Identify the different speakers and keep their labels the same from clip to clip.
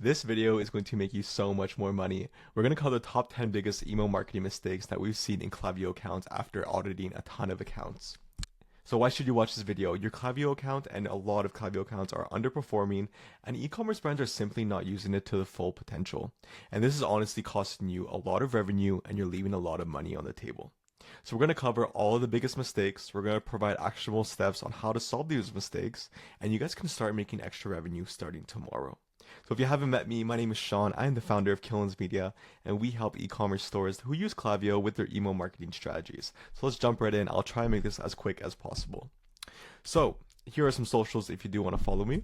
Speaker 1: This video is going to make you so much more money. We're going to cover the top 10 biggest email marketing mistakes that we've seen in Klaviyo accounts after auditing a ton of accounts. So why should you watch this video? Your Klaviyo account and a lot of Klaviyo accounts are underperforming, and e-commerce brands are simply not using it to the full potential. And this is honestly costing you a lot of revenue, and you're leaving a lot of money on the table. So we're going to cover all of the biggest mistakes. We're going to provide actionable steps on how to solve these mistakes, and you guys can start making extra revenue starting tomorrow. So if you haven't met me, my name is Sean. I am the founder of Killins Media, and we help e-commerce stores who use Klaviyo with their email marketing strategies. So let's jump right in. I'll try and make this as quick as possible. So here are some socials if you do want to follow me.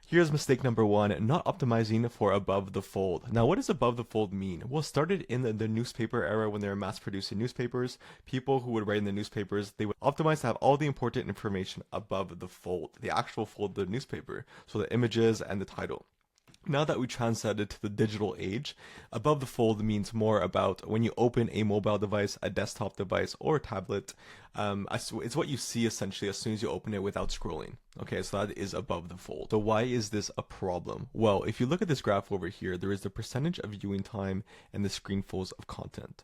Speaker 1: Here's mistake number one, not optimizing for above the fold. Now, what does above the fold mean? Well, it started in the newspaper era when they were mass producing newspapers. People who would write in the newspapers, they would optimize to have all the important information above the fold, the actual fold of the newspaper. So the images and the title. Now that we transcended to the digital age, above the fold means more about when you open a mobile device, a desktop device, or a tablet. It's what you see essentially as soon as you open it without scrolling. Okay, so that is above the fold. So why is this a problem? Well, if you look at this graph over here, there is the percentage of viewing time and the screenfuls of content.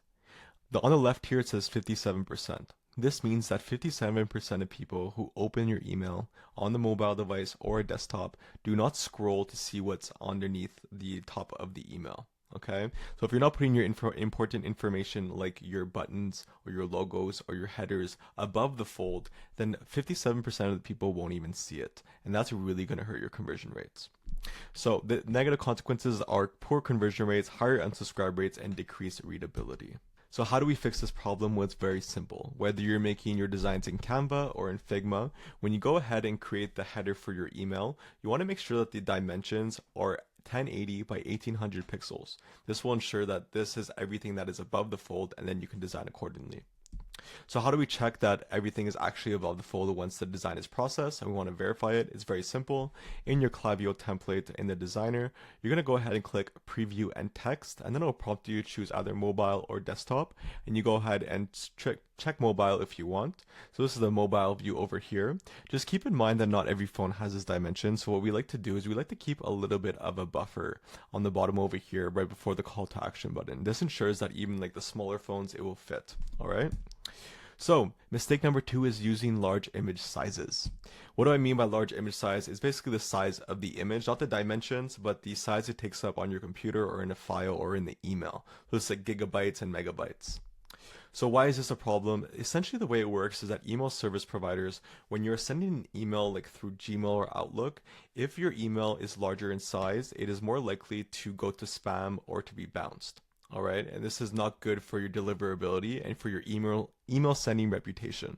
Speaker 1: On the left here, it says 57%. This means that 57% of people who open your email on the mobile device or a desktop do not scroll to see what's underneath the top of the email. Okay, so if you're not putting your important information like your buttons or your logos or your headers above the fold, then 57% of the people won't even see it. And that's really going to hurt your conversion rates. So the negative consequences are poor conversion rates, higher unsubscribe rates, and decreased readability. So how do we fix this problem? Well, it's very simple. Whether you're making your designs in Canva or in Figma, when you go ahead and create the header for your email, you want to make sure that the dimensions are 1080 by 1800 pixels. This will ensure that this is everything that is above the fold, and then you can design accordingly. So how do we check that everything is actually above the fold once the design is processed and we want to verify it? It's very simple. In your Klaviyo template in the designer, you're going to go ahead and click preview and text, and then it'll prompt you to choose either mobile or desktop, and you go ahead and check mobile if you want. So this is the mobile view over here. Just keep in mind that not every phone has this dimension. So what we like to do is we like to keep a little bit of a buffer on the bottom over here right before the call to action button. This ensures that even like the smaller phones, it will fit. All right. So mistake number two is using large image sizes. What do I mean by large image size? It's basically the size of the image, not the dimensions, but the size it takes up on your computer or in a file or in the email. So it's like gigabytes and megabytes. So why is this a problem? Essentially, the way it works is that email service providers, when you're sending an email like through Gmail or Outlook, if your email is larger in size, it is more likely to go to spam or to be bounced. All right, and this is not good for your deliverability and for your email sending reputation.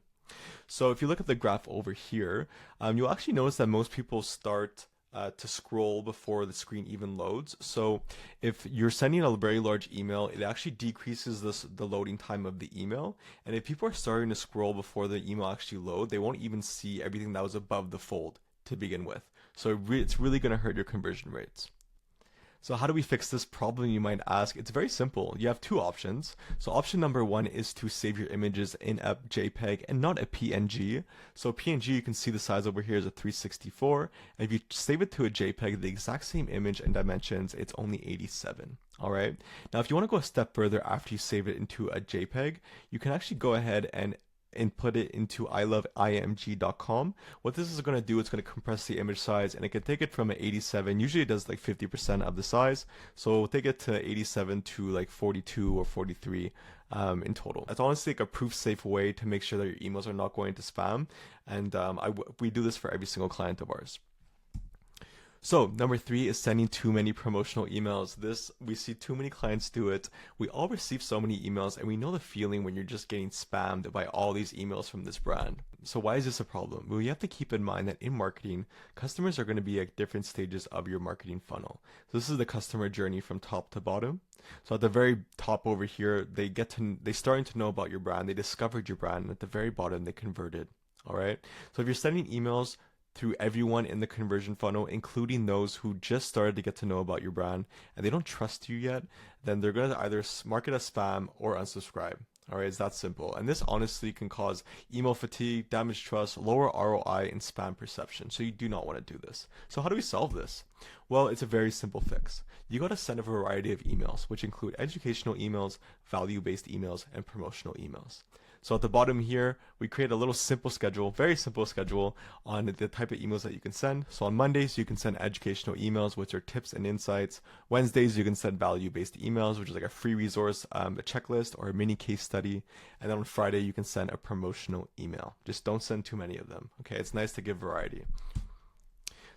Speaker 1: So if you look at the graph over here, you'll actually notice that most people start to scroll before the screen even loads. So if you're sending a very large email, it actually decreases the loading time of the email. And if people are starting to scroll before the email actually load, they won't even see everything that was above the fold to begin with. So it's really going to hurt your conversion rates. So how do we fix this problem, you might ask? It's very simple. You have two options. So option number one is to save your images in a JPEG and not a PNG. So PNG, you can see the size over here is a 364. And if you save it to a JPEG, the exact same image and dimensions, it's only 87. All right. Now, if you want to go a step further after you save it into a JPEG, you can actually go ahead and put it into iloveimg.com. What this is going to do, it's going to compress the image size, and it can take it from an 87. Usually it does like 50% of the size. So we'll take it to 87 to like 42 or 43 in total. That's honestly like a proof safe way to make sure that your emails are not going to spam. And we do this for every single client of ours. So number three is sending too many promotional emails. We see too many clients do it. We all receive so many emails, and we know the feeling when you're just getting spammed by all these emails from this brand. So why is this a problem? Well, you have to keep in mind that in marketing, customers are going to be at different stages of your marketing funnel. So this is the customer journey from top to bottom. So at the very top over here, they starting to know about your brand. They discovered your brand, and at the very bottom, they converted. All right. So if you're sending emails through everyone in the conversion funnel, including those who just started to get to know about your brand and they don't trust you yet, then they're going to either mark it as spam or unsubscribe. All right, it's that simple. And this honestly can cause email fatigue, damage trust, lower ROI, and spam perception. So you do not want to do this. So how do we solve this? Well, it's a very simple fix. You got to send a variety of emails, which include educational emails, value-based emails, and promotional emails. So at the bottom here, we create a little simple schedule, very simple schedule on the type of emails that you can send. So on Mondays, you can send educational emails, which are tips and insights. Wednesdays, you can send value-based emails, which is like a free resource, a checklist, or a mini case study. And then on Friday, you can send a promotional email. Just don't send too many of them. Okay, it's nice to give variety.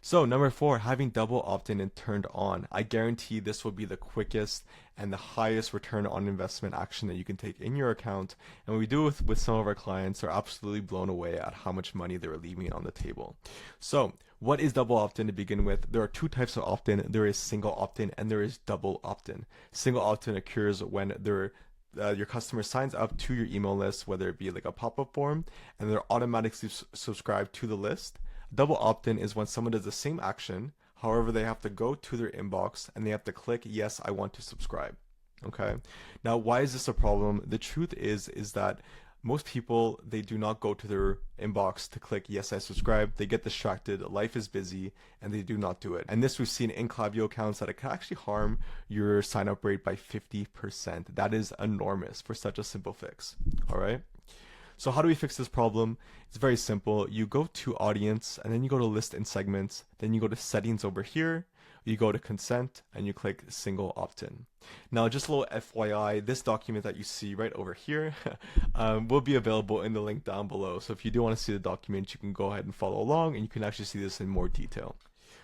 Speaker 1: So number 4, having double opt-in and turned on. I guarantee this will be the quickest and the highest return on investment action that you can take in your account. And when we do it with some of our clients, they're absolutely blown away at how much money they're leaving on the table. So what is double opt-in to begin with? There are 2 types of opt-in. There is single opt-in and there is double opt-in. Single opt-in occurs when your customer signs up to your email list, whether it be like a pop-up form, and they're automatically subscribed to the list. Double opt-in is when someone does the same action, however, they have to go to their inbox and they have to click, yes, I want to subscribe. Okay. Now, why is this a problem? The truth is that most people, they do not go to their inbox to click, yes, I subscribe. They get distracted. Life is busy and they do not do it. And this we've seen in Klaviyo accounts that it can actually harm your sign up rate by 50%. That is enormous for such a simple fix. All right. So how do we fix this problem? It's very simple. You go to audience and then you go to list and segments. Then you go to settings over here. You go to consent and you click single opt-in. Now, just a little FYI, this document that you see right over here will be available in the link down below. So if you do want to see the document, you can go ahead and follow along and you can actually see this in more detail.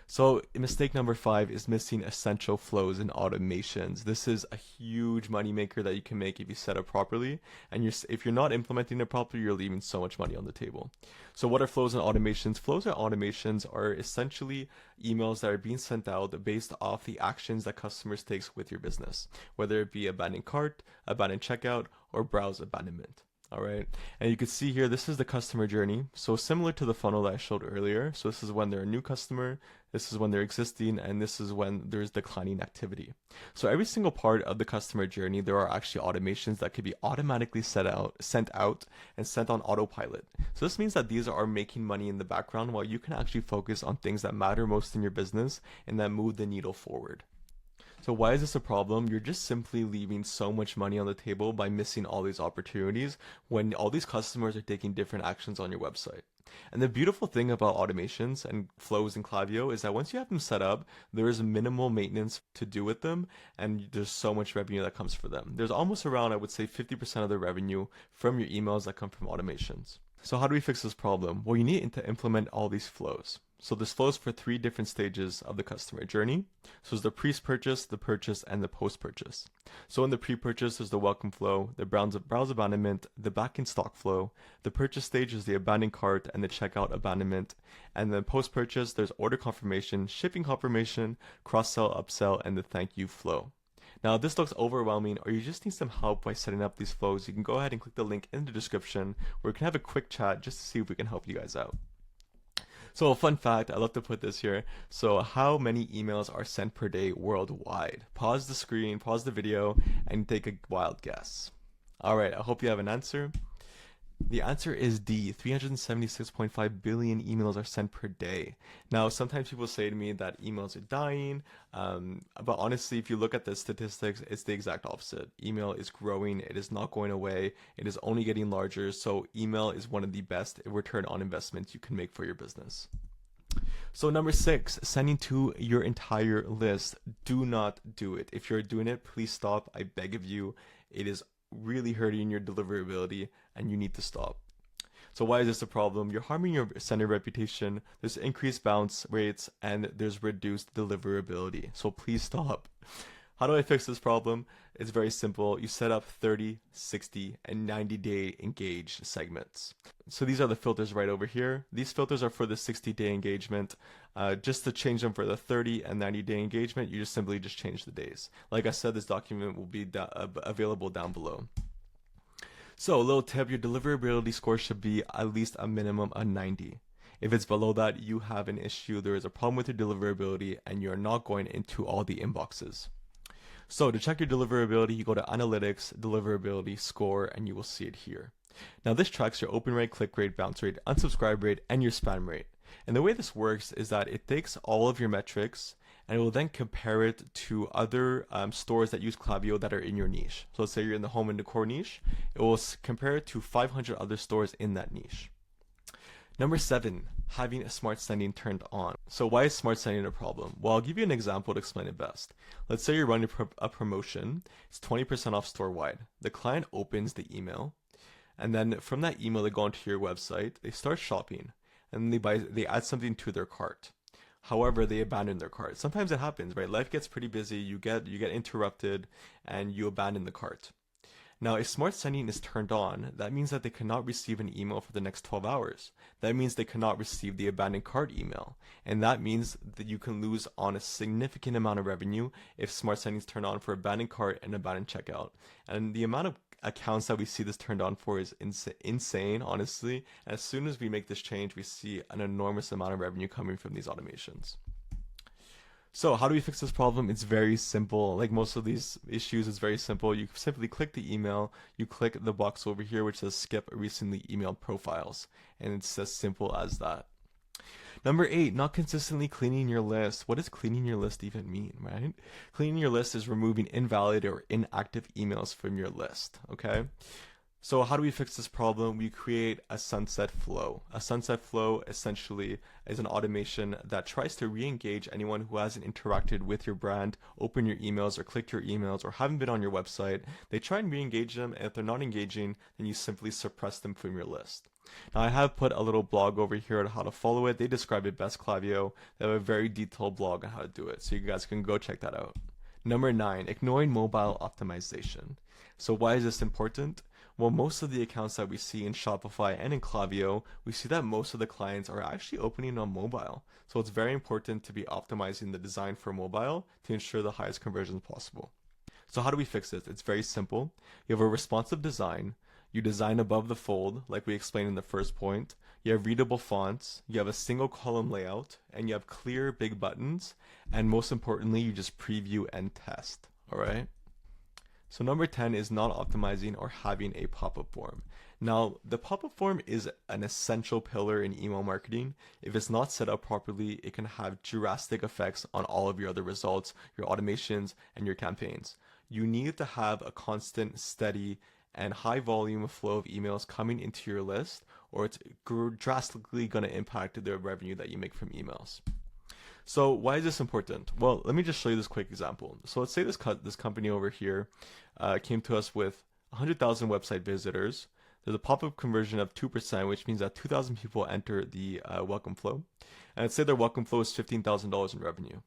Speaker 1: So mistake number 5 is missing essential flows and automations. This is a huge moneymaker that you can make if you set up properly. And if you're not implementing it properly, you're leaving so much money on the table. So what are flows and automations? Flows and automations are essentially emails that are being sent out based off the actions that customers take with your business, whether it be abandoned cart, abandoned checkout, or browse abandonment. All right, and you can see here, this is the customer journey. So similar to the funnel that I showed earlier. So this is when they're a new customer, this is when they're existing, and this is when there's declining activity. So every single part of the customer journey, there are actually automations that could be automatically sent out, and sent on autopilot. So this means that these are making money in the background while you can actually focus on things that matter most in your business and that move the needle forward. So why is this a problem? You're just simply leaving so much money on the table by missing all these opportunities when all these customers are taking different actions on your website. And the beautiful thing about automations and flows in Klaviyo is that once you have them set up, there is minimal maintenance to do with them, and there's so much revenue that comes for them. There's almost around, I would say, 50% of the revenue from your emails that come from automations. So how do we fix this problem? Well, you need to implement all these flows. So this flows for 3 different stages of the customer journey. So it's the pre-purchase, the purchase, and the post-purchase. So in the pre-purchase, there's the welcome flow, the browse abandonment, the back in stock flow. The purchase stage is the abandoned cart and the checkout abandonment. And then post-purchase, there's order confirmation, shipping confirmation, cross-sell, upsell, and the thank you flow. Now, if this looks overwhelming or you just need some help by setting up these flows, you can go ahead and click the link in the description where we can have a quick chat just to see if we can help you guys out. So a fun fact, I love to put this here. So how many emails are sent per day worldwide? Pause the screen, pause the video, and take a wild guess. All right, I hope you have an answer. The answer is D. 376.5 billion emails are sent per day. Now, sometimes people say to me that emails are dying, but honestly, if you look at the statistics, it's the exact opposite. Email is growing. It is not going away. It is only getting larger. So email is one of the best return on investments you can make for your business. So number 6, sending to your entire list. Do not do it. If you're doing it, please stop. I beg of you. It is really hurting your deliverability and you need to stop. So why is this a problem? You're harming your sender reputation, there's increased bounce rates, and there's reduced deliverability. So please stop. How do I fix this problem? It's very simple. You set up 30, 60, and 90-day engaged segments. So these are the filters right over here. These filters are for the 60-day engagement. Just to change them for the 30 and 90-day engagement, you just simply change the days. Like I said, this document will be available down below. So a little tip, your deliverability score should be at least a minimum of 90. If it's below that, you have an issue. There is a problem with your deliverability and you're not going into all the inboxes. So to check your deliverability, you go to Analytics, Deliverability, Score, and you will see it here. Now this tracks your open rate, click rate, bounce rate, unsubscribe rate, and your spam rate. And the way this works is that it takes all of your metrics and it will then compare it to other stores that use Klaviyo that are in your niche. So let's say you're in the home and decor niche, it will compare it to 500 other stores in that niche. Number 7, having smart sending turned on. So why is smart sending a problem? Well, I'll give you an example to explain it best. Let's say you're running a promotion, it's 20% off store-wide. The client opens the email, and then from that email they go onto your website, they start shopping, and they add something to their cart. However, they abandon their cart. Sometimes it happens, right? Life gets pretty busy, you get interrupted, and you abandon the cart. Now, if smart sending is turned on, that means that they cannot receive an email for the next 12 hours. That means they cannot receive the abandoned cart email. And that means that you can lose on a significant amount of revenue if smart sending is turned on for abandoned cart and abandoned checkout. And the amount of accounts that we see this turned on for is insane, honestly. And as soon as we make this change, we see an enormous amount of revenue coming from these automations. So how do we fix this problem? It's very simple. Like most of these issues, it's very simple. You simply click the email, you click the box over here which says skip recently emailed profiles, and it's as simple as that. Number 8, not consistently cleaning your list. What does cleaning your list even mean, right? Cleaning your list is removing invalid or inactive emails from your list, okay? So how do we fix this problem? We create a sunset flow. A sunset flow essentially is an automation that tries to re-engage anyone who hasn't interacted with your brand, opened your emails or clicked your emails or haven't been on your website. They try and re-engage them, and if they're not engaging, then you simply suppress them from your list. Now I have put a little blog over here on how to follow it. They describe it best, Klaviyo. They have a very detailed blog on how to do it, so you guys can go check that out. Number 9, ignoring mobile optimization. So why is this important? Well, most of the accounts that we see in Shopify and in Klaviyo, we see that most of the clients are actually opening on mobile. So it's very important to be optimizing the design for mobile to ensure the highest conversions possible. So how do we fix this? It's very simple. You have a responsive design. You design above the fold, like we explained in the first point. You have readable fonts. You have a single column layout, and you have clear big buttons. And most importantly, you just preview and test. All right. So number 10 is not optimizing or having a pop-up form. Now, the pop-up form is an essential pillar in email marketing. If it's not set up properly, it can have drastic effects on all of your other results, your automations, and your campaigns. You need to have a constant, steady, and high volume flow of emails coming into your list, or it's drastically going to impact the revenue that you make from emails. So why is this important? Well, let me just show you this quick example. So let's say this company over here came to us with 100,000 website visitors. There's a pop-up conversion of 2%, which means that 2,000 people enter the welcome flow. And let's say their welcome flow is $15,000 in revenue.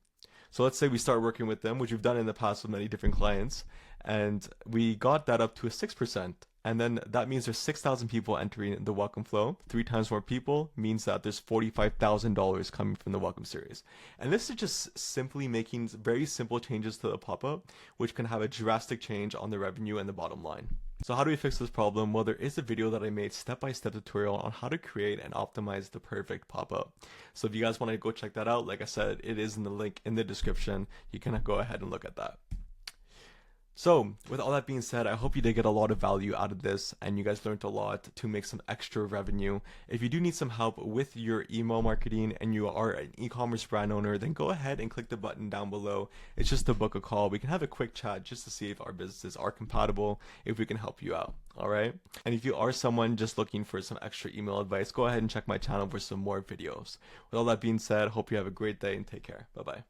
Speaker 1: So let's say we start working with them, which we've done in the past with many different clients, and we got that up to a 6%. And then that means there's 6,000 people entering the welcome flow. 3 times more people means that there's $45,000 coming from the welcome series. And this is just simply making very simple changes to the pop-up, which can have a drastic change on the revenue and the bottom line. So how do we fix this problem? Well, there is a video that I made step-by-step tutorial on how to create and optimize the perfect pop-up. So if you guys want to go check that out, like I said, it is in the link in the description. You can go ahead and look at that. So with all that being said, I hope you did get a lot of value out of this and you guys learned a lot to make some extra revenue. If you do need some help with your email marketing and you are an e-commerce brand owner, then go ahead and click the button down below. It's just to book a call. We can have a quick chat just to see if our businesses are compatible, if we can help you out. All right. And if you are someone just looking for some extra email advice, go ahead and check my channel for some more videos. With all that being said, hope you have a great day and take care. Bye-bye.